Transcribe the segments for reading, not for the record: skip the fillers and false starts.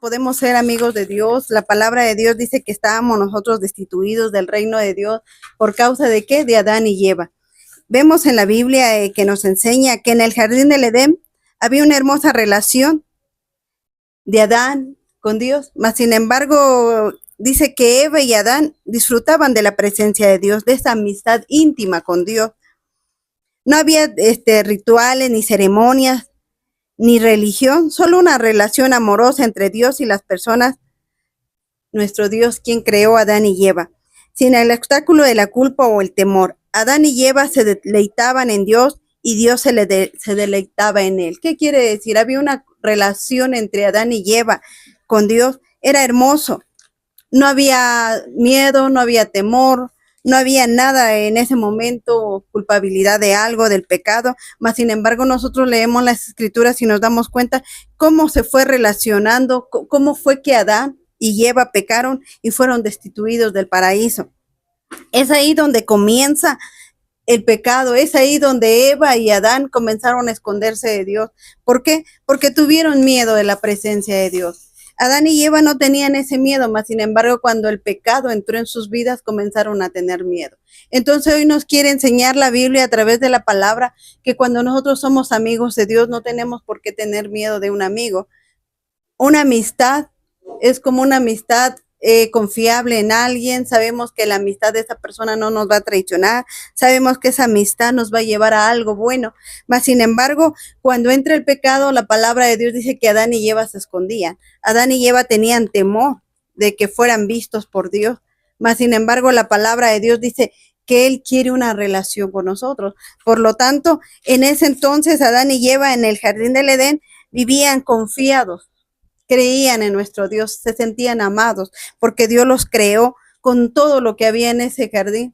podemos ser amigos de Dios. La palabra de Dios dice que estábamos nosotros destituidos del reino de Dios por causa de ¿qué? De Adán y Eva. Vemos en la Biblia que nos enseña que en el jardín del Edén había una hermosa relación de Adán con Dios, mas sin embargo dice que Eva y Adán disfrutaban de la presencia de Dios, de esa amistad íntima con Dios. No había rituales ni ceremonias ni religión, solo una relación amorosa entre Dios y las personas, nuestro Dios, quien creó a Adán y Eva, sin el obstáculo de la culpa o el temor. Adán y Eva se deleitaban en Dios y Dios se deleitaba en él. ¿Qué quiere decir? Había una relación entre Adán y Eva con Dios, era hermoso. No había miedo, no había temor, no había nada en ese momento, culpabilidad de algo, del pecado, mas sin embargo nosotros leemos las escrituras y nos damos cuenta cómo se fue relacionando, cómo fue que Adán y Eva pecaron y fueron destituidos del paraíso. Es ahí donde comienza el pecado, es ahí donde Eva y Adán comenzaron a esconderse de Dios. ¿Por qué? Porque tuvieron miedo de la presencia de Dios. Adán y Eva no tenían ese miedo, mas sin embargo, cuando el pecado entró en sus vidas, comenzaron a tener miedo. Entonces hoy nos quiere enseñar la Biblia a través de la palabra que cuando nosotros somos amigos de Dios, no tenemos por qué tener miedo de un amigo. Una amistad es como una amistad confiable en alguien, sabemos que la amistad de esa persona no nos va a traicionar, sabemos que esa amistad nos va a llevar a algo bueno, mas sin embargo, cuando entra el pecado, la palabra de Dios dice que Adán y Eva se escondían, Adán y Eva tenían temor de que fueran vistos por Dios, mas sin embargo, la palabra de Dios dice que Él quiere una relación con nosotros, por lo tanto, en ese entonces Adán y Eva en el jardín del Edén vivían confiados, creían en nuestro Dios, se sentían amados, porque Dios los creó con todo lo que había en ese jardín.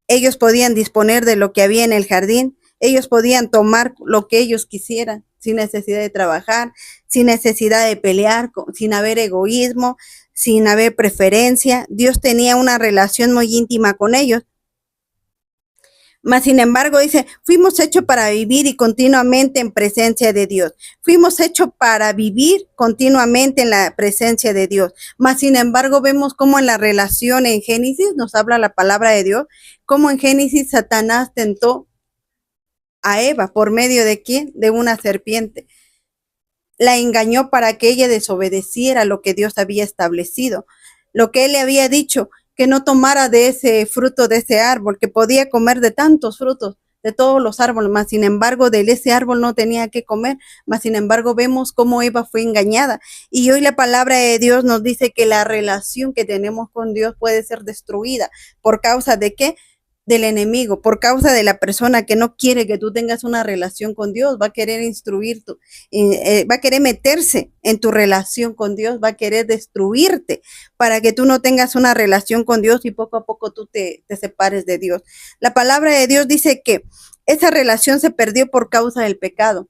Ellos podían disponer de lo que había en el jardín, ellos podían tomar lo que ellos quisieran, sin necesidad de trabajar, sin necesidad de pelear, sin haber egoísmo, sin haber preferencia. Dios tenía una relación muy íntima con ellos. Mas, sin embargo, dice, fuimos hechos para vivir y continuamente en presencia de Dios. Fuimos hechos para vivir continuamente en la presencia de Dios. Mas, sin embargo, vemos cómo en la relación en Génesis, nos habla la palabra de Dios, cómo en Génesis Satanás tentó a Eva, ¿por medio de quién? De una serpiente. La engañó para que ella desobedeciera lo que Dios había establecido, lo que Él le había dicho, que no tomara de ese fruto de ese árbol, que podía comer de tantos frutos, de todos los árboles, mas sin embargo de ese árbol no tenía que comer, mas sin embargo vemos cómo Eva fue engañada. Y hoy la palabra de Dios nos dice que la relación que tenemos con Dios puede ser destruida. ¿Por causa de qué? Del enemigo, por causa de la persona que no quiere que tú tengas una relación con Dios, va a querer va a querer meterse en tu relación con Dios, va a querer destruirte para que tú no tengas una relación con Dios y poco a poco tú te separes de Dios. La palabra de Dios dice que esa relación se perdió por causa del pecado,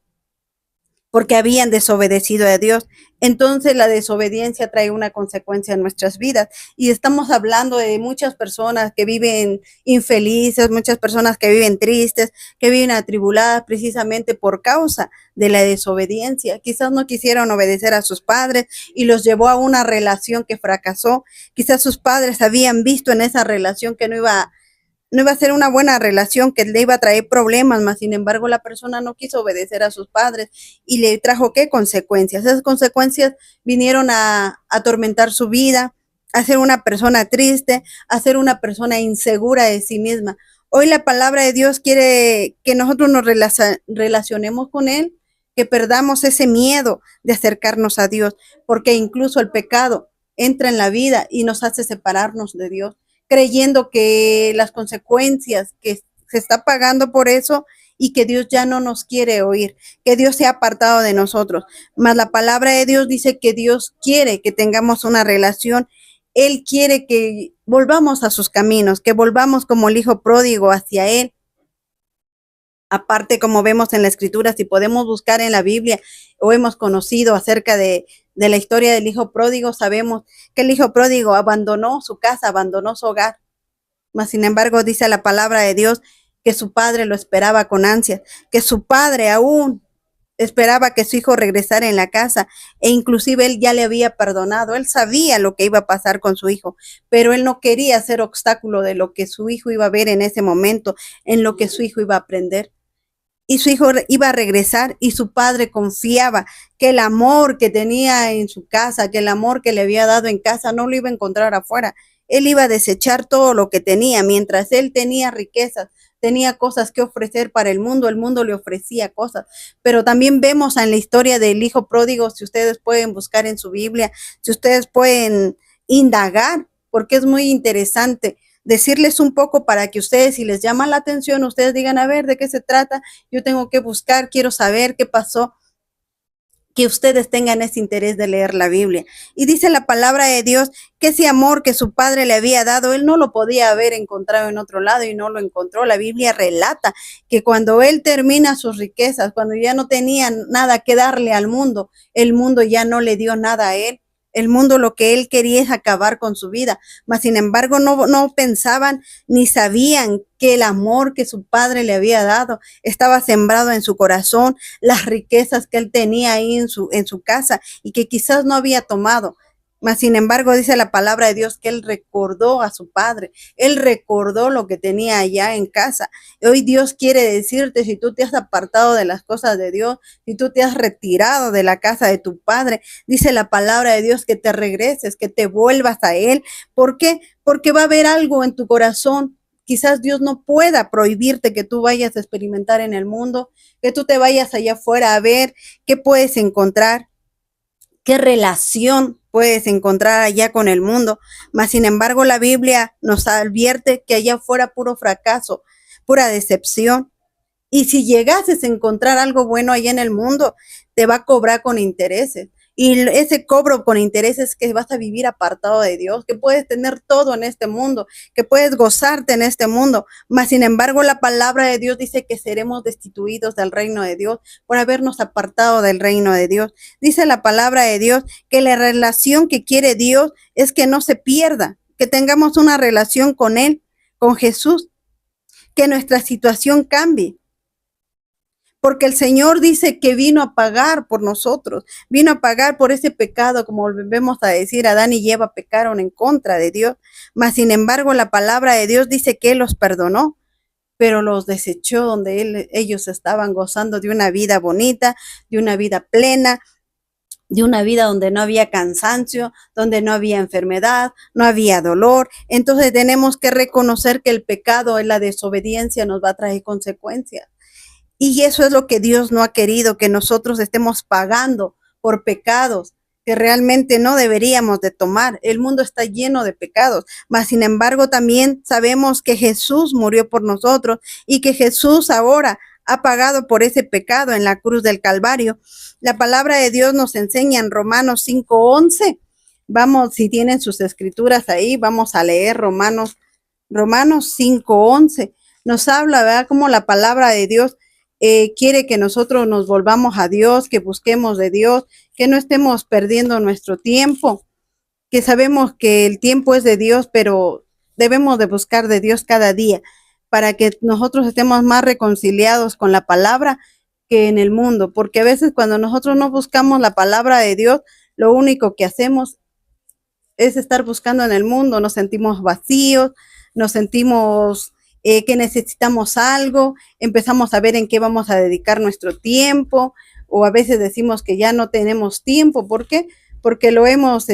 porque habían desobedecido a Dios. Entonces la desobediencia trae una consecuencia en nuestras vidas. Y estamos hablando de muchas personas que viven infelices, muchas personas que viven tristes, que viven atribuladas precisamente por causa de la desobediencia. Quizás no quisieron obedecer a sus padres y los llevó a una relación que fracasó. Quizás sus padres habían visto en esa relación que no iba a ser una buena relación, que le iba a traer problemas, mas sin embargo la persona no quiso obedecer a sus padres y le trajo ¿qué? Consecuencias. Esas consecuencias vinieron a atormentar su vida, a ser una persona triste, a ser una persona insegura de sí misma. Hoy la palabra de Dios quiere que nosotros nos relacionemos con Él, que perdamos ese miedo de acercarnos a Dios, porque incluso el pecado entra en la vida y nos hace separarnos de Dios, creyendo que las consecuencias que se está pagando por eso y que Dios ya no nos quiere oír, que Dios se ha apartado de nosotros. Mas la palabra de Dios dice que Dios quiere que tengamos una relación. Él quiere que volvamos a sus caminos, que volvamos como el hijo pródigo hacia Él. Aparte, como vemos en la escritura, si podemos buscar en la Biblia o hemos conocido acerca de la historia del hijo pródigo, sabemos que el hijo pródigo abandonó su casa, abandonó su hogar. Mas, sin embargo, dice la palabra de Dios que su padre lo esperaba con ansias, que su padre aún esperaba que su hijo regresara en la casa e inclusive él ya le había perdonado, él sabía lo que iba a pasar con su hijo, pero él no quería ser obstáculo de lo que su hijo iba a ver en ese momento, en lo que su hijo iba a aprender. Y su hijo iba a regresar y su padre confiaba que el amor que tenía en su casa, que el amor que le había dado en casa no lo iba a encontrar afuera. Él iba a desechar todo lo que tenía, mientras él tenía riquezas, tenía cosas que ofrecer para el mundo le ofrecía cosas. Pero también vemos en la historia del hijo pródigo, si ustedes pueden buscar en su Biblia, si ustedes pueden indagar, porque es muy interesante decirles un poco para que ustedes, si les llama la atención, ustedes digan, a ver, ¿de qué se trata? Yo tengo que buscar, quiero saber qué pasó, que ustedes tengan ese interés de leer la Biblia. Y dice la palabra de Dios que ese amor que su padre le había dado, él no lo podía haber encontrado en otro lado y no lo encontró. La Biblia relata que cuando él termina sus riquezas, cuando ya no tenía nada que darle al mundo, el mundo ya no le dio nada a él. El mundo lo que él quería es acabar con su vida, mas sin embargo no pensaban ni sabían que el amor que su padre le había dado estaba sembrado en su corazón, las riquezas que él tenía ahí en su casa y que quizás no había tomado. Mas sin embargo, dice la palabra de Dios que él recordó a su padre, él recordó lo que tenía allá en casa. Hoy Dios quiere decirte, si tú te has apartado de las cosas de Dios, si tú te has retirado de la casa de tu padre, dice la palabra de Dios que te regreses, que te vuelvas a él. ¿Por qué? Porque va a haber algo en tu corazón. Quizás Dios no pueda prohibirte que tú vayas a experimentar en el mundo, que tú te vayas allá afuera a ver qué puedes encontrar, qué relación puedes encontrar allá con el mundo. Mas, sin embargo, la Biblia nos advierte que allá afuera puro fracaso, pura decepción. Y si llegases a encontrar algo bueno allá en el mundo, te va a cobrar con intereses. Y ese cobro con intereses que vas a vivir apartado de Dios, que puedes tener todo en este mundo, que puedes gozarte en este mundo. Mas, sin embargo, la palabra de Dios dice que seremos destituidos del reino de Dios por habernos apartado del reino de Dios. Dice la palabra de Dios que la relación que quiere Dios es que no se pierda, que tengamos una relación con Él, con Jesús, que nuestra situación cambie. Porque el Señor dice que vino a pagar por nosotros, vino a pagar por ese pecado, como volvemos a decir, Adán y Eva pecaron en contra de Dios, mas sin embargo la palabra de Dios dice que Él los perdonó, pero los desechó donde ellos estaban gozando de una vida bonita, de una vida plena, de una vida donde no había cansancio, donde no había enfermedad, no había dolor. Entonces tenemos que reconocer que el pecado, la desobediencia nos va a traer consecuencias. Y eso es lo que Dios no ha querido, que nosotros estemos pagando por pecados que realmente no deberíamos de tomar. El mundo está lleno de pecados, mas sin embargo también sabemos que Jesús murió por nosotros y que Jesús ahora ha pagado por ese pecado en la cruz del Calvario. La palabra de Dios nos enseña en Romanos 5:11. Vamos, si tienen sus escrituras ahí, vamos a leer Romanos 5:11. Nos habla, ¿verdad? Como la palabra de Dios quiere que nosotros nos volvamos a Dios, que busquemos de Dios, que no estemos perdiendo nuestro tiempo, que sabemos que el tiempo es de Dios, pero debemos de buscar de Dios cada día para que nosotros estemos más reconciliados con la palabra que en el mundo, porque a veces cuando nosotros no buscamos la palabra de Dios, lo único que hacemos es estar buscando en el mundo, nos sentimos vacíos, nos sentimos que necesitamos algo, empezamos a ver en qué vamos a dedicar nuestro tiempo, o a veces decimos que ya no tenemos tiempo. ¿Por qué? Porque lo hemos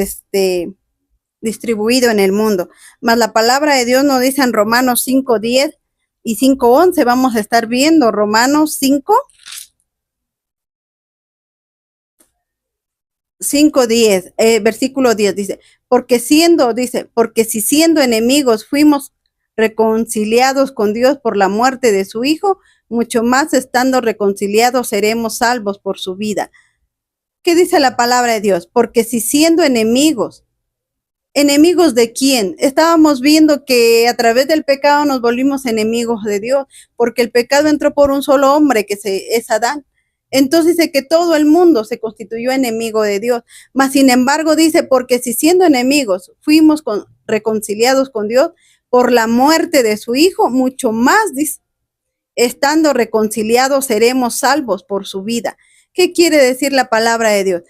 distribuido en el mundo. Mas la palabra de Dios nos dice en Romanos 5:10 y 5:11, vamos a estar viendo Romanos 5:10, versículo 10 dice, porque si siendo enemigos fuimos reconciliados con Dios por la muerte de su Hijo, mucho más estando reconciliados seremos salvos por su vida. ¿Qué dice la palabra de Dios? Porque si siendo enemigos, ¿enemigos de quién? Estábamos viendo que a través del pecado nos volvimos enemigos de Dios, porque el pecado entró por un solo hombre, que es Adán. Entonces dice que todo el mundo se constituyó enemigo de Dios. Mas sin embargo dice, porque si siendo enemigos fuimos reconciliados con Dios por la muerte de su Hijo, mucho más, dice, estando reconciliados seremos salvos por su vida. ¿Qué quiere decir la palabra de Dios?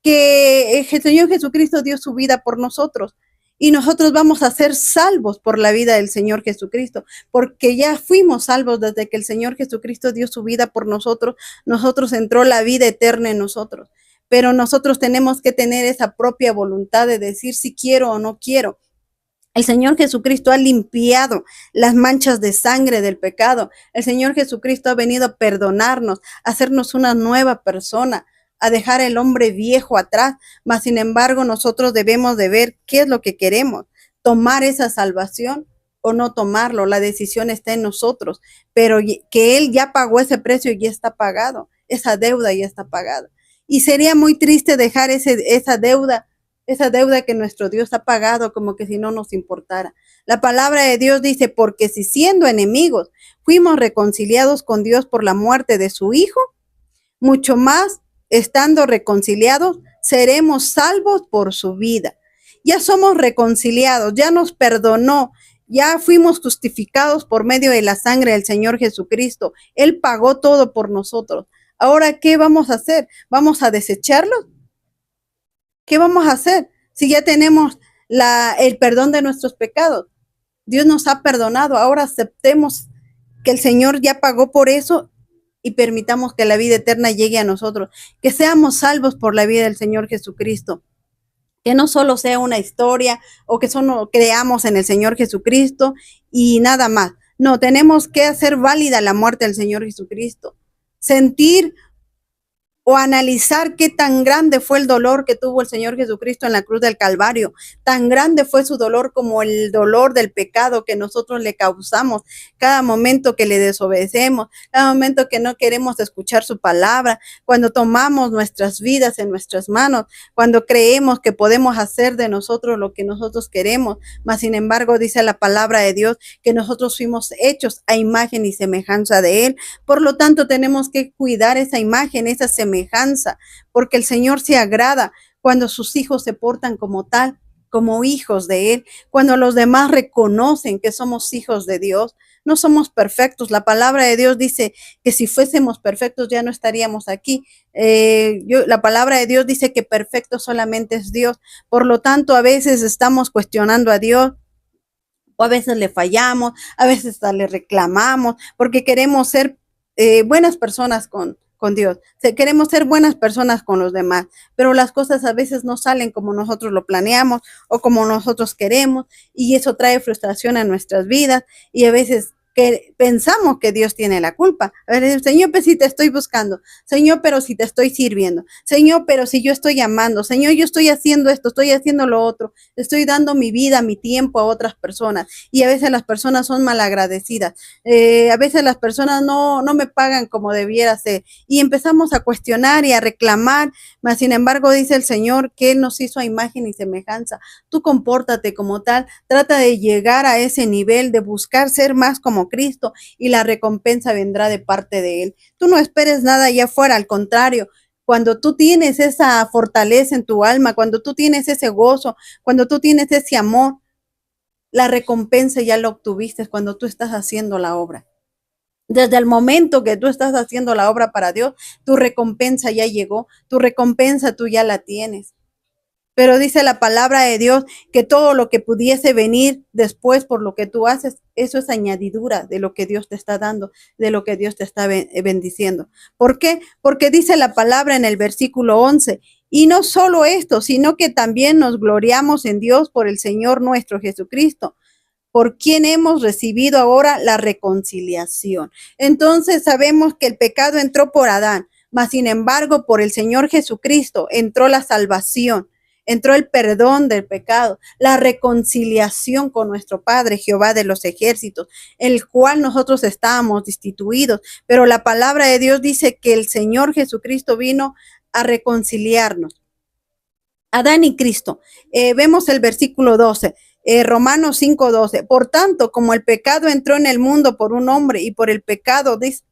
Que el Señor Jesucristo dio su vida por nosotros y nosotros vamos a ser salvos por la vida del Señor Jesucristo, porque ya fuimos salvos desde que el Señor Jesucristo dio su vida por nosotros, nosotros entró la vida eterna en nosotros. Pero nosotros tenemos que tener esa propia voluntad de decir si quiero o no quiero. El Señor Jesucristo ha limpiado las manchas de sangre del pecado. El Señor Jesucristo ha venido a perdonarnos, a hacernos una nueva persona, a dejar el hombre viejo atrás. Mas, sin embargo, nosotros debemos de ver qué es lo que queremos, tomar esa salvación o no tomarlo. La decisión está en nosotros, pero que Él ya pagó ese precio y ya está pagado. Esa deuda ya está pagada. Y sería muy triste dejar esa deuda que nuestro Dios ha pagado, como que si no nos importara. La palabra de Dios dice, porque si siendo enemigos fuimos reconciliados con Dios por la muerte de su Hijo, mucho más, estando reconciliados, seremos salvos por su vida. Ya somos reconciliados, ya nos perdonó, ya fuimos justificados por medio de la sangre del Señor Jesucristo. Él pagó todo por nosotros. Ahora, ¿qué vamos a hacer? ¿Vamos a desecharlos? ¿Qué vamos a hacer si ya tenemos el perdón de nuestros pecados? Dios nos ha perdonado. Ahora aceptemos que el Señor ya pagó por eso y permitamos que la vida eterna llegue a nosotros. Que seamos salvos por la vida del Señor Jesucristo. Que no solo sea una historia o que solo creamos en el Señor Jesucristo y nada más. No, tenemos que hacer válida la muerte del Señor Jesucristo. Sentir o analizar qué tan grande fue el dolor que tuvo el Señor Jesucristo en la cruz del Calvario. Tan grande fue su dolor como el dolor del pecado que nosotros le causamos cada momento que le desobedecemos, cada momento que no queremos escuchar su palabra, cuando tomamos nuestras vidas en nuestras manos, cuando creemos que podemos hacer de nosotros lo que nosotros queremos, mas sin embargo dice la palabra de Dios que nosotros fuimos hechos a imagen y semejanza de Él. Por lo tanto, tenemos que cuidar esa imagen, esa semejanza, porque el Señor se agrada cuando sus hijos se portan como tal, como hijos de Él, cuando los demás reconocen que somos hijos de Dios. No somos perfectos. La palabra de Dios dice que si fuésemos perfectos ya no estaríamos aquí. La palabra de Dios dice que perfecto solamente es Dios. Por lo tanto, a veces estamos cuestionando a Dios, o a veces le fallamos, a veces hasta le reclamamos, porque queremos ser buenas personas con Dios. Queremos ser buenas personas con los demás, pero las cosas a veces no salen como nosotros lo planeamos o como nosotros queremos, y eso trae frustración a nuestras vidas, y a veces que pensamos que Dios tiene la culpa. A ver, Señor, pero si te estoy buscando, Señor, pero si te estoy sirviendo, Señor, pero si yo estoy amando, Señor, yo estoy haciendo esto, estoy haciendo lo otro, estoy dando mi vida, mi tiempo a otras personas, y a veces las personas son malagradecidas, a veces las personas no me pagan como debiera ser, y empezamos a cuestionar y a reclamar, mas sin embargo dice el Señor que Él nos hizo a imagen y semejanza. Tú compórtate como tal, trata de llegar a ese nivel, de buscar ser más como Cristo, y la recompensa vendrá de parte de Él. Tú no esperes nada allá afuera, al contrario. Cuando tú tienes esa fortaleza en tu alma, cuando tú tienes ese gozo, cuando tú tienes ese amor, la recompensa ya la obtuviste cuando tú estás haciendo la obra. Desde el momento que tú estás haciendo la obra para Dios, tu recompensa ya llegó, tu recompensa tú ya la tienes. Pero dice la palabra de Dios que todo lo que pudiese venir después por lo que tú haces, eso es añadidura de lo que Dios te está dando, de lo que Dios te está bendiciendo. ¿Por qué? Porque dice la palabra en el versículo 11, y no solo esto, sino que también nos gloriamos en Dios por el Señor nuestro Jesucristo, por quien hemos recibido ahora la reconciliación. Entonces sabemos que el pecado entró por Adán, mas sin embargo por el Señor Jesucristo entró la salvación. Entró el perdón del pecado, la reconciliación con nuestro Padre, Jehová de los ejércitos, el cual nosotros estábamos destituidos. Pero la palabra de Dios dice que el Señor Jesucristo vino a reconciliarnos. Adán y Cristo. Vemos el versículo 12. Romanos 5:12. Por tanto, como el pecado entró en el mundo por un hombre y por el pecado, dice,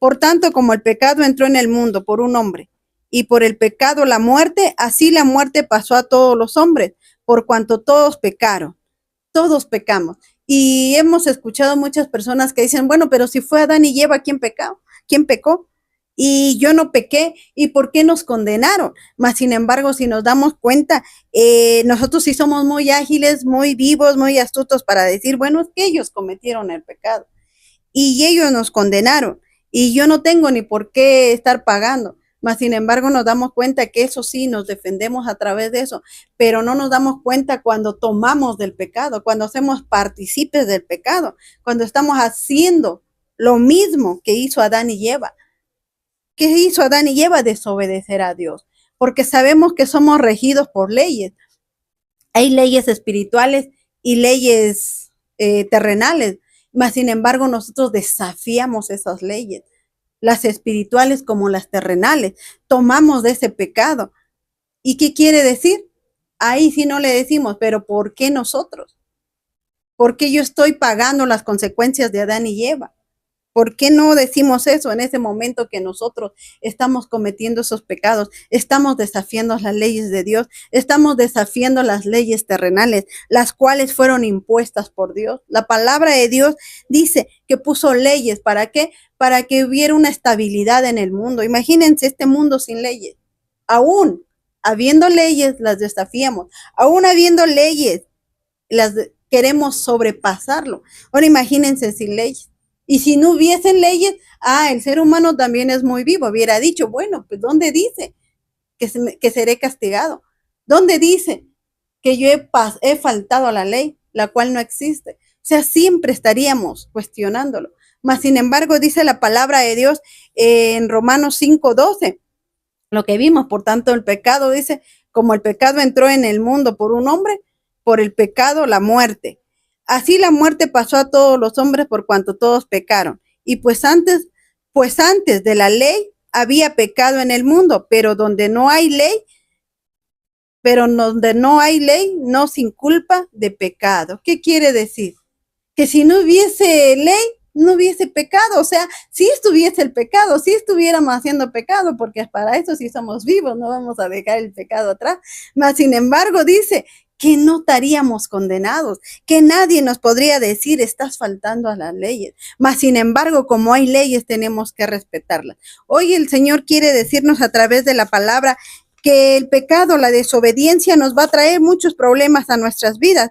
por tanto, como el pecado entró en el mundo por un hombre y por el pecado la muerte, así la muerte pasó a todos los hombres, por cuanto todos pecaron. Todos pecamos. Y hemos escuchado muchas personas que dicen, bueno, pero si fue Adán y Eva, ¿quién pecó? ¿Quién pecó? y yo no pequé, ¿y por qué nos condenaron? Mas, sin embargo, si nos damos cuenta, nosotros sí somos muy ágiles, muy vivos, muy astutos para decir, bueno, es que ellos cometieron el pecado y ellos nos condenaron y yo no tengo ni por qué estar pagando. Mas, sin embargo, nos damos cuenta que eso sí, nos defendemos a través de eso, pero no nos damos cuenta cuando tomamos del pecado, cuando hacemos partícipes del pecado, cuando estamos haciendo lo mismo que hizo Adán y Eva. ¿Qué hizo Adán y Eva? Desobedecer a Dios, porque sabemos que somos regidos por leyes. Hay leyes espirituales y leyes terrenales, mas sin embargo nosotros desafiamos esas leyes, las espirituales como las terrenales, tomamos de ese pecado. ¿Y qué quiere decir? Ahí sí no le decimos, pero ¿por qué nosotros? ¿Por qué yo estoy pagando las consecuencias de Adán y Eva? ¿Por qué no decimos eso en ese momento que nosotros estamos cometiendo esos pecados? Estamos desafiando las leyes de Dios, estamos desafiando las leyes terrenales, las cuales fueron impuestas por Dios. La palabra de Dios dice que puso leyes. ¿Para qué? Para que hubiera una estabilidad en el mundo. Imagínense este mundo sin leyes. Aún habiendo leyes, las desafiamos. Aún habiendo leyes, queremos sobrepasarlo. Ahora imagínense sin leyes. Y si no hubiesen leyes, el ser humano también es muy vivo. Hubiera dicho, bueno, pues ¿dónde dice que seré castigado? ¿Dónde dice que yo he faltado a la ley, la cual no existe? O sea, siempre estaríamos cuestionándolo. Mas, sin embargo, dice la palabra de Dios en Romanos 5:12, lo que vimos, por tanto, el pecado dice, como el pecado entró en el mundo por un hombre, por el pecado la muerte. Así la muerte pasó a todos los hombres por cuanto todos pecaron. Y pues antes de la ley había pecado en el mundo, pero donde no hay ley, no sin culpa de pecado. ¿Qué quiere decir? Que si no hubiese ley, no hubiese pecado. O sea, si estuviese el pecado, si estuviéramos haciendo pecado, porque para eso sí somos vivos, no vamos a dejar el pecado atrás. Mas, sin embargo, dice que no estaríamos condenados, que nadie nos podría decir estás faltando a las leyes. Mas, sin embargo, como hay leyes, tenemos que respetarlas. Hoy el Señor quiere decirnos a través de la palabra que el pecado, la desobediencia nos va a traer muchos problemas a nuestras vidas.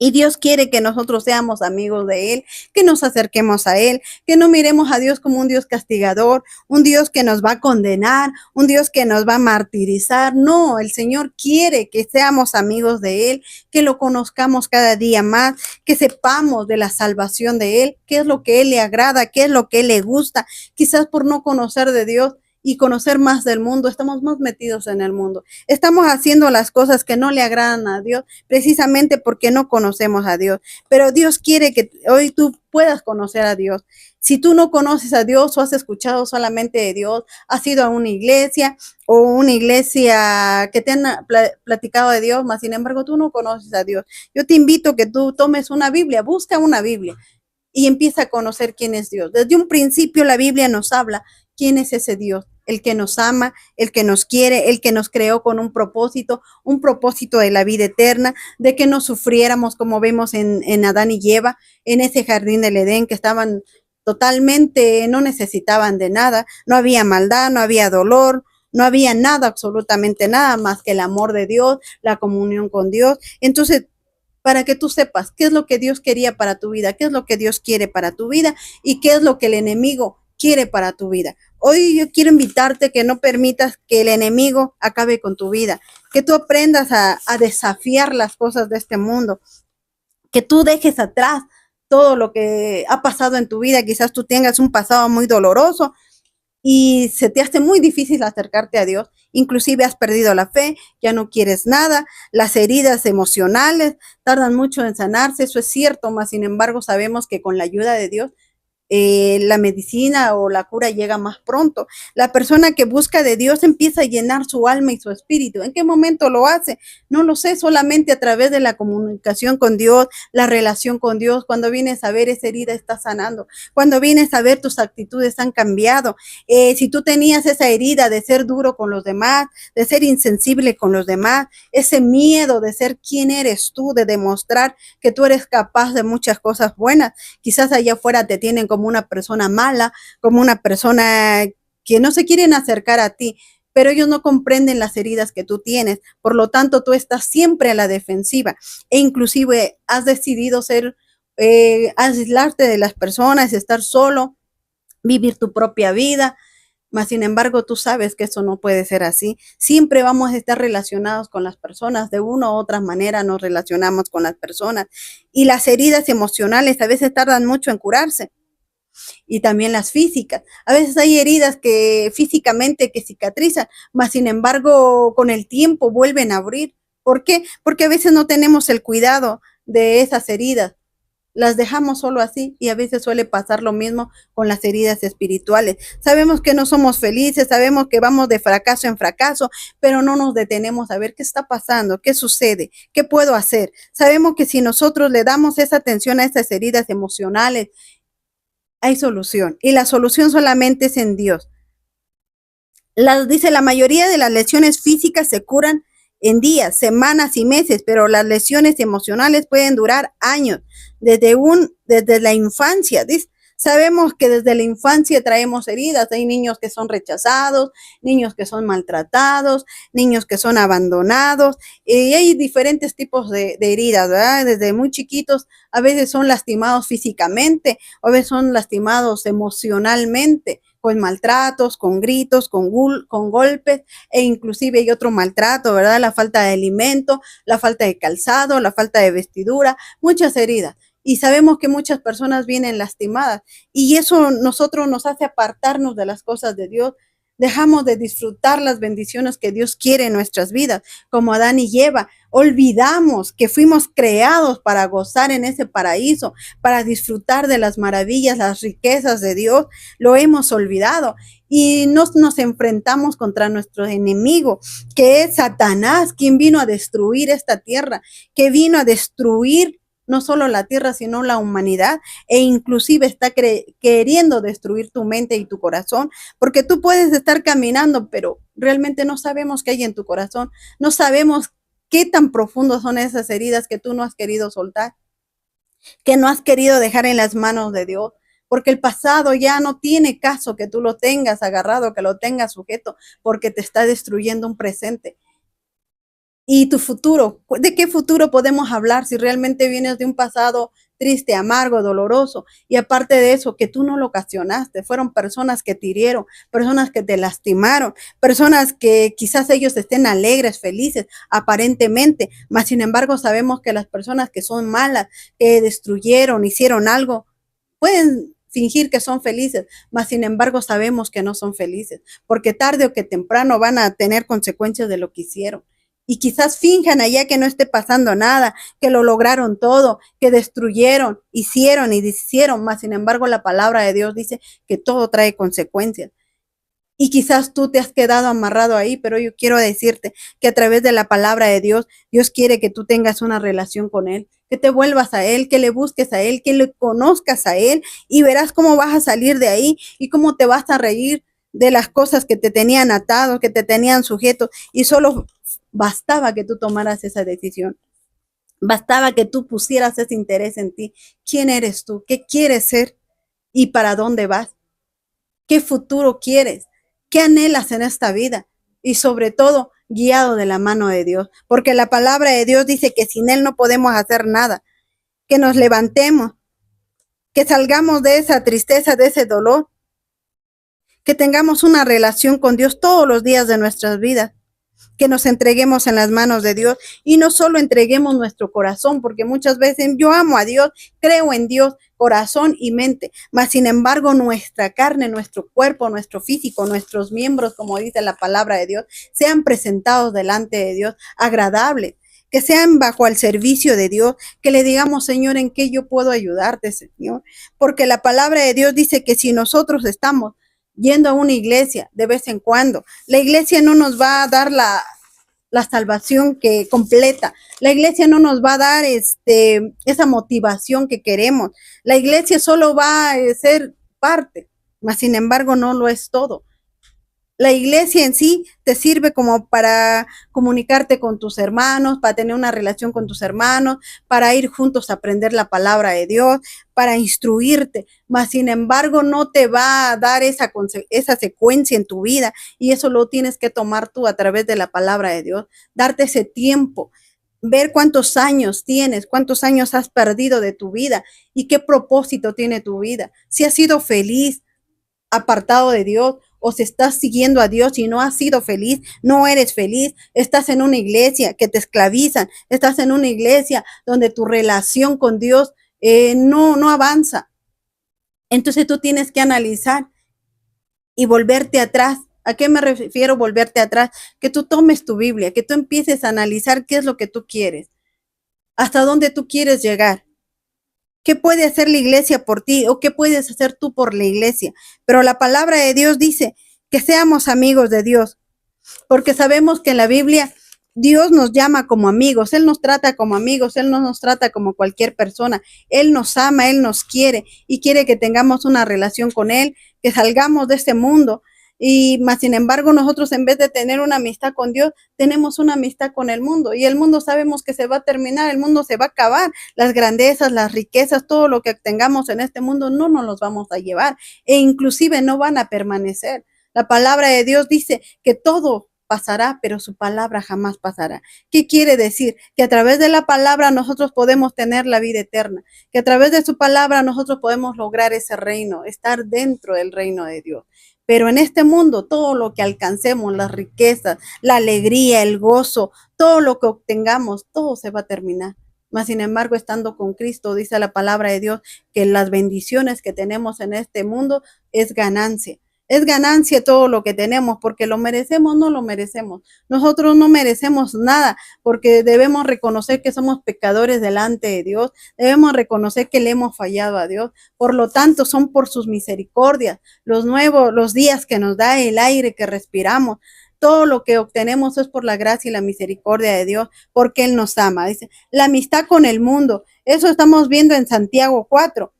Y Dios quiere que nosotros seamos amigos de Él, que nos acerquemos a Él, que no miremos a Dios como un Dios castigador, un Dios que nos va a condenar, un Dios que nos va a martirizar. No, el Señor quiere que seamos amigos de Él, que lo conozcamos cada día más, que sepamos de la salvación de Él, qué es lo que Él le agrada, qué es lo que Él le gusta. Quizás por no conocer de Dios y conocer más del mundo, estamos más metidos en el mundo. Estamos haciendo las cosas que no le agradan a Dios, precisamente porque no conocemos a Dios. Pero Dios quiere que hoy tú puedas conocer a Dios. Si tú no conoces a Dios o has escuchado solamente de Dios, has ido a una iglesia o una iglesia que te han platicado de Dios, mas sin embargo tú no conoces a Dios, yo te invito a que tú tomes una Biblia, busca una Biblia y empieza a conocer quién es Dios. Desde un principio la Biblia nos habla quién es ese Dios, el que nos ama, el que nos quiere, el que nos creó con un propósito de la vida eterna, de que no sufriéramos como vemos en Adán y Eva, en ese jardín del Edén, que estaban totalmente, no necesitaban de nada, no había maldad, no había dolor, no había nada, absolutamente nada más que el amor de Dios, la comunión con Dios. Entonces, para que tú sepas qué es lo que Dios quería para tu vida, qué es lo que Dios quiere para tu vida y qué es lo que el enemigo quiere para tu vida. Hoy yo quiero invitarte que no permitas que el enemigo acabe con tu vida, que tú aprendas a desafiar las cosas de este mundo, que tú dejes atrás todo lo que ha pasado en tu vida. Quizás tú tengas un pasado muy doloroso y se te hace muy difícil acercarte a Dios, inclusive has perdido la fe, ya no quieres nada, las heridas emocionales tardan mucho en sanarse, eso es cierto, mas sin embargo sabemos que con la ayuda de Dios la medicina o la cura llega más pronto. La persona que busca de Dios empieza a llenar su alma y su espíritu. ¿En qué momento lo hace? No lo sé, solamente a través de la comunicación con Dios, la relación con Dios. Cuando vienes a ver, esa herida está sanando. Cuando vienes a ver, tus actitudes han cambiado. Si tú tenías esa herida de ser duro con los demás, de ser insensible con los demás, ese miedo de ser quién eres tú, de demostrar que tú eres capaz de muchas cosas buenas, quizás allá afuera te tienen como una persona mala, como una persona que no se quieren acercar a ti, pero ellos no comprenden las heridas que tú tienes. Por lo tanto, tú estás siempre a la defensiva e inclusive has decidido aislarte de las personas, estar solo, vivir tu propia vida. Mas, sin embargo, tú sabes que eso no puede ser así. Siempre vamos a estar relacionados con las personas. De una u otra manera nos relacionamos con las personas. Y las heridas emocionales a veces tardan mucho en curarse. Y también las físicas. A veces hay heridas que físicamente que cicatrizan, mas sin embargo con el tiempo vuelven a abrir. ¿Por qué? Porque a veces no tenemos el cuidado de esas heridas, las dejamos solo así y a veces suele pasar lo mismo con las heridas espirituales. Sabemos que no somos felices, sabemos que vamos de fracaso en fracaso, pero no nos detenemos a ver qué está pasando, qué sucede, qué puedo hacer. Sabemos que si nosotros le damos esa atención a esas heridas emocionales, hay solución y la solución solamente es en Dios. Dice, la mayoría de las lesiones físicas se curan en días, semanas y meses, pero las lesiones emocionales pueden durar años, desde la infancia. Dice, sabemos que desde la infancia traemos heridas. Hay niños que son rechazados, niños que son maltratados, niños que son abandonados, y hay diferentes tipos de heridas, ¿verdad? Desde muy chiquitos, a veces son lastimados físicamente, a veces son lastimados emocionalmente, con maltratos, con gritos, con golpes, e inclusive hay otro maltrato, ¿verdad? La falta de alimento, la falta de calzado, la falta de vestidura, muchas heridas. Y sabemos que muchas personas vienen lastimadas y eso nosotros nos hace apartarnos de las cosas de Dios. Dejamos de disfrutar las bendiciones que Dios quiere en nuestras vidas, como Adán y Eva. Olvidamos que fuimos creados para gozar en ese paraíso, para disfrutar de las maravillas, las riquezas de Dios. Lo hemos olvidado y nos enfrentamos contra nuestro enemigo, que es Satanás, quien vino a destruir esta tierra, que vino a destruir no solo la tierra, sino la humanidad, e inclusive está queriendo destruir tu mente y tu corazón, porque tú puedes estar caminando, pero realmente no sabemos qué hay en tu corazón, no sabemos qué tan profundos son esas heridas que tú no has querido soltar, que no has querido dejar en las manos de Dios, porque el pasado ya no tiene caso que tú lo tengas agarrado, que lo tengas sujeto, porque te está destruyendo un presente. Y tu futuro, ¿de qué futuro podemos hablar si realmente vienes de un pasado triste, amargo, doloroso? Y aparte de eso, que tú no lo ocasionaste, fueron personas que te hirieron, personas que te lastimaron, personas que quizás ellos estén alegres, felices, aparentemente, mas sin embargo sabemos que las personas que son malas, que destruyeron, hicieron algo, pueden fingir que son felices, mas sin embargo sabemos que no son felices, porque tarde o que temprano van a tener consecuencias de lo que hicieron. Y quizás finjan allá que no esté pasando nada, que lo lograron todo, que destruyeron, hicieron y deshicieron, mas sin embargo la palabra de Dios dice que todo trae consecuencias. Y quizás tú te has quedado amarrado ahí, pero yo quiero decirte que a través de la palabra de Dios, Dios quiere que tú tengas una relación con Él, que te vuelvas a Él, que le busques a Él, que le conozcas a Él y verás cómo vas a salir de ahí y cómo te vas a reír de las cosas que te tenían atado, que te tenían sujeto, y solo bastaba que tú tomaras esa decisión. Bastaba que tú pusieras ese interés en ti. ¿Quién eres tú? ¿Qué quieres ser? ¿Y para dónde vas? ¿Qué futuro quieres? ¿Qué anhelas en esta vida? Y sobre todo, guiado de la mano de Dios. Porque la palabra de Dios dice que sin Él no podemos hacer nada. Que nos levantemos, que salgamos de esa tristeza, de ese dolor. Que tengamos una relación con Dios todos los días de nuestras vidas. Que nos entreguemos en las manos de Dios y no solo entreguemos nuestro corazón, porque muchas veces yo amo a Dios, creo en Dios, corazón y mente, mas sin embargo nuestra carne, nuestro cuerpo, nuestro físico, nuestros miembros, como dice la palabra de Dios, sean presentados delante de Dios, agradables, que sean bajo el servicio de Dios, que le digamos, Señor, ¿en qué yo puedo ayudarte, Señor? Porque la palabra de Dios dice que si nosotros estamos yendo a una iglesia de vez en cuando, la iglesia no nos va a dar la salvación que completa. La iglesia no nos va a dar esa motivación que queremos. La iglesia solo va a ser parte, mas sin embargo no lo es todo. La iglesia en sí te sirve como para comunicarte con tus hermanos, para tener una relación con tus hermanos, para ir juntos a aprender la palabra de Dios, para instruirte, mas sin embargo no te va a dar esa secuencia en tu vida y eso lo tienes que tomar tú a través de la palabra de Dios, darte ese tiempo, ver cuántos años tienes, cuántos años has perdido de tu vida y qué propósito tiene tu vida, si has sido feliz apartado de Dios o si estás siguiendo a Dios y no has sido feliz, no eres feliz, estás en una iglesia que te esclavizan, estás en una iglesia donde tu relación con Dios no avanza. Entonces tú tienes que analizar y volverte atrás. ¿A qué me refiero volverte atrás? Que tú tomes tu Biblia, que tú empieces a analizar qué es lo que tú quieres, hasta dónde tú quieres llegar. ¿Qué puede hacer la iglesia por ti o qué puedes hacer tú por la iglesia? Pero la palabra de Dios dice que seamos amigos de Dios, porque sabemos que en la Biblia Dios nos llama como amigos, Él nos trata como amigos, Él no nos trata como cualquier persona, Él nos ama, Él nos quiere y quiere que tengamos una relación con Él, que salgamos de este mundo. Y más sin embargo, nosotros en vez de tener una amistad con Dios, tenemos una amistad con el mundo. Y el mundo sabemos que se va a terminar, el mundo se va a acabar. Las grandezas, las riquezas, todo lo que tengamos en este mundo no nos los vamos a llevar. E inclusive no van a permanecer. La palabra de Dios dice que todo pasará, pero su palabra jamás pasará. ¿Qué quiere decir? Que a través de la palabra nosotros podemos tener la vida eterna, que a través de su palabra nosotros podemos lograr ese reino, estar dentro del reino de Dios. Pero en este mundo, todo lo que alcancemos, las riquezas, la alegría, el gozo, todo lo que obtengamos, todo se va a terminar. Mas, sin embargo, estando con Cristo, dice la palabra de Dios, que las bendiciones que tenemos en este mundo es ganancia. Es ganancia todo lo que tenemos, porque lo merecemos, no lo merecemos. Nosotros no merecemos nada, porque debemos reconocer que somos pecadores delante de Dios, debemos reconocer que le hemos fallado a Dios. Por lo tanto, son por sus misericordias, los días que nos da, el aire que respiramos. Todo lo que obtenemos es por la gracia y la misericordia de Dios, porque Él nos ama. Dice, la amistad con el mundo. Eso estamos viendo en Santiago 4.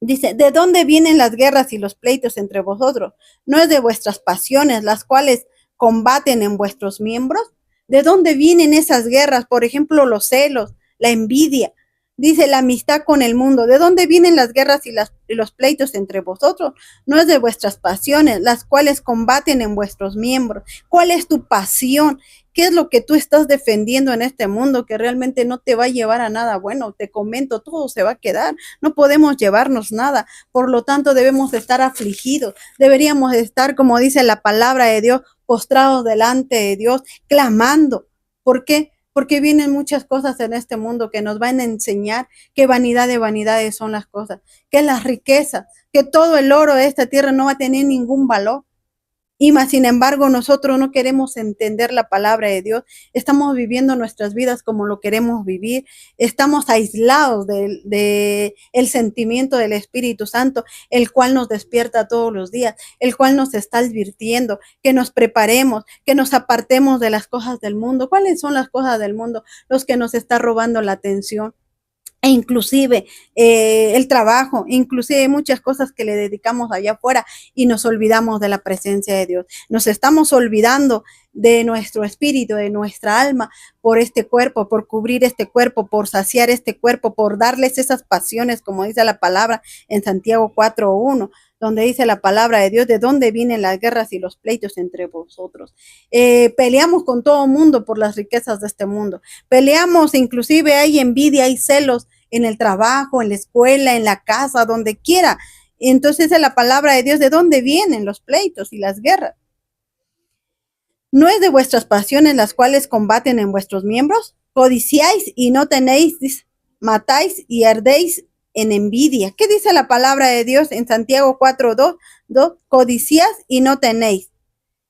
Dice, ¿de dónde vienen las guerras y los pleitos entre vosotros? ¿No es de vuestras pasiones las cuales combaten en vuestros miembros? ¿De dónde vienen esas guerras? Por ejemplo, los celos, la envidia. Dice la amistad con el mundo. ¿De dónde vienen las guerras y los pleitos entre vosotros? No es de vuestras pasiones, las cuales combaten en vuestros miembros. ¿Cuál es tu pasión? ¿Qué es lo que tú estás defendiendo en este mundo que realmente no te va a llevar a nada bueno? Te comento, todo se va a quedar. No podemos llevarnos nada. Por lo tanto, debemos de estar afligidos. Deberíamos de estar, como dice la palabra de Dios, postrados delante de Dios, clamando. ¿Por qué? Porque vienen muchas cosas en este mundo que nos van a enseñar que vanidad de vanidades son las cosas, que las riquezas, que todo el oro de esta tierra no va a tener ningún valor. Y más, sin embargo, nosotros no queremos entender la palabra de Dios. Estamos viviendo nuestras vidas como lo queremos vivir. Estamos aislados el sentimiento del Espíritu Santo, el cual nos despierta todos los días, el cual nos está advirtiendo que nos preparemos, que nos apartemos de las cosas del mundo. ¿Cuáles son las cosas del mundo? Los que nos está robando la atención e inclusive el trabajo, inclusive muchas cosas que le dedicamos allá afuera y nos olvidamos de la presencia de Dios. Nos estamos olvidando de nuestro espíritu, de nuestra alma, por este cuerpo, por cubrir este cuerpo, por saciar este cuerpo, por darles esas pasiones, como dice la palabra en Santiago 4:1, donde dice la palabra de Dios, de dónde vienen las guerras y los pleitos entre vosotros. Peleamos con todo mundo por las riquezas de este mundo. Peleamos, inclusive hay envidia, hay celos en el trabajo, en la escuela, en la casa, donde quiera. Entonces es la palabra de Dios, ¿de dónde vienen los pleitos y las guerras? ¿No es de vuestras pasiones las cuales combaten en vuestros miembros? Codiciáis y no tenéis, matáis y ardéis en envidia. ¿Qué dice la palabra de Dios en Santiago 4:2? Codicias y no tenéis.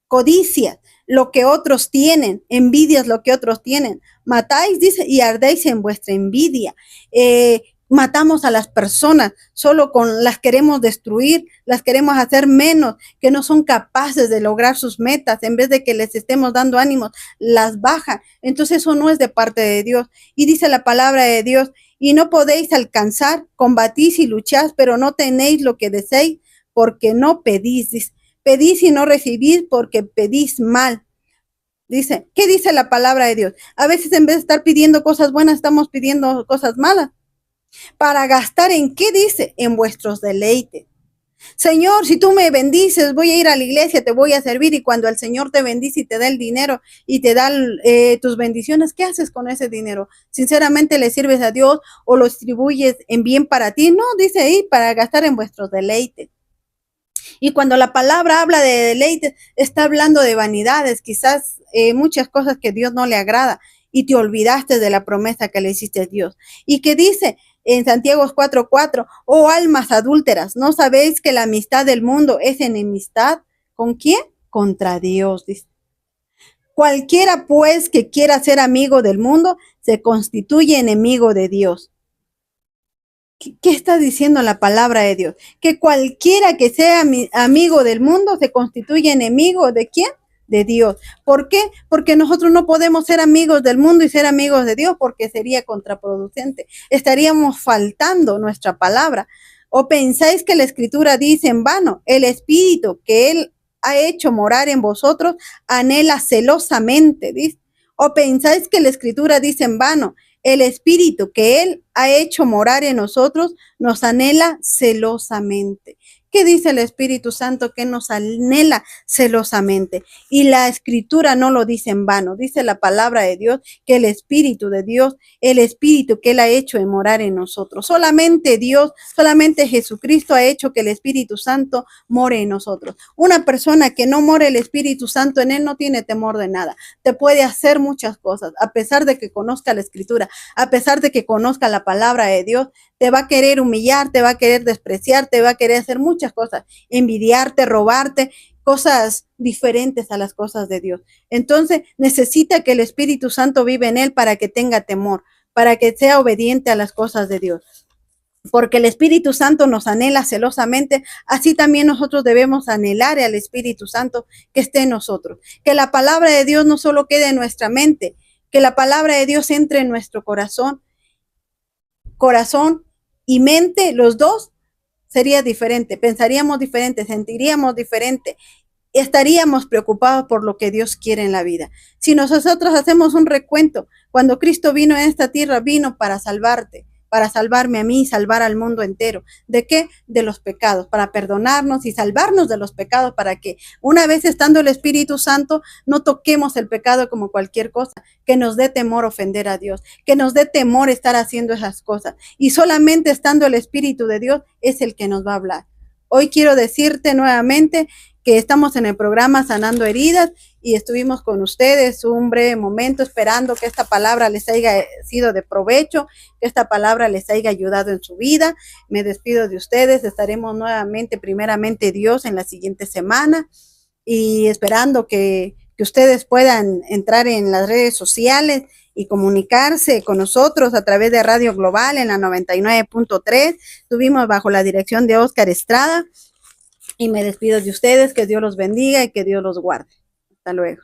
Codicias lo que otros tienen, envidias lo que otros tienen. Matáis, dice, y ardéis en vuestra envidia. Matamos a las personas, solo con las queremos destruir, las queremos hacer menos, que no son capaces de lograr sus metas, en vez de que les estemos dando ánimos, las bajan. Entonces eso no es de parte de Dios. Y dice la palabra de Dios, y no podéis alcanzar, combatís y lucháis, pero no tenéis lo que deseáis, porque no pedís. Pedís y no recibís porque pedís mal. Dice, ¿qué dice la palabra de Dios? A veces en vez de estar pidiendo cosas buenas, estamos pidiendo cosas malas. ¿Para gastar en qué dice? En vuestros deleites. Señor, si tú me bendices, voy a ir a la iglesia, te voy a servir, y cuando el Señor te bendice y te da el dinero y te da tus bendiciones, ¿qué haces con ese dinero? Sinceramente, ¿le sirves a Dios o lo distribuyes en bien para ti? No, dice ahí, para gastar en vuestros deleites. Y cuando la palabra habla de deleites, está hablando de vanidades, quizás muchas cosas que Dios no le agrada, y te olvidaste de la promesa que le hiciste a Dios. Y que dice en Santiago 4:4, oh almas adúlteras, ¿no sabéis que la amistad del mundo es enemistad? ¿Con quién? Contra Dios, dice. Cualquiera pues que quiera ser amigo del mundo se constituye enemigo de Dios. ¿Qué está diciendo la palabra de Dios? Que cualquiera que sea amigo del mundo se constituye enemigo de ¿quién? De Dios. ¿Por qué? Porque nosotros no podemos ser amigos del mundo y ser amigos de Dios, porque sería contraproducente. Estaríamos faltando nuestra palabra. ¿O pensáis que la Escritura dice en vano? El Espíritu que Él ha hecho morar en vosotros anhela celosamente, dice. ¿O pensáis que la Escritura dice en vano? El Espíritu que Él ha hecho morar en nosotros nos anhela celosamente. ¿Qué dice el Espíritu Santo? Que nos anhela celosamente. Y la Escritura no lo dice en vano. Dice la palabra de Dios que el Espíritu de Dios, el Espíritu que Él ha hecho de morar en nosotros. Solamente Dios, solamente Jesucristo ha hecho que el Espíritu Santo more en nosotros. Una persona que no more el Espíritu Santo en él no tiene temor de nada. Te puede hacer muchas cosas, a pesar de que conozca la Escritura, a pesar de que conozca la palabra de Dios. Te va a querer humillar, te va a querer despreciar, te va a querer hacer muchas cosas, envidiarte, robarte, cosas diferentes a las cosas de Dios. Entonces necesita que el Espíritu Santo vive en él para que tenga temor, para que sea obediente a las cosas de Dios. Porque el Espíritu Santo nos anhela celosamente, así también nosotros debemos anhelar al Espíritu Santo que esté en nosotros. Que la palabra de Dios no solo quede en nuestra mente, que la palabra de Dios entre en nuestro corazón y mente, los dos, sería diferente, pensaríamos diferente, sentiríamos diferente, estaríamos preocupados por lo que Dios quiere en la vida. Si nosotros hacemos un recuento, cuando Cristo vino en esta tierra, vino para salvarte, para salvarme a mí y salvar al mundo entero. ¿De qué? De los pecados, para perdonarnos y salvarnos de los pecados, para que una vez estando el Espíritu Santo, no toquemos el pecado como cualquier cosa, que nos dé temor ofender a Dios, que nos dé temor estar haciendo esas cosas. Y solamente estando el Espíritu de Dios es el que nos va a hablar. Hoy quiero decirte nuevamente que estamos en el programa Sanando Heridas y estuvimos con ustedes un breve momento esperando que esta palabra les haya sido de provecho, que esta palabra les haya ayudado en su vida. Me despido de ustedes, estaremos nuevamente, primeramente Dios, en la siguiente semana y esperando que ustedes puedan entrar en las redes sociales y comunicarse con nosotros a través de Radio Global en la 99.3. Estuvimos bajo la dirección de Oscar Estrada. Y me despido de ustedes, que Dios los bendiga y que Dios los guarde. Hasta luego.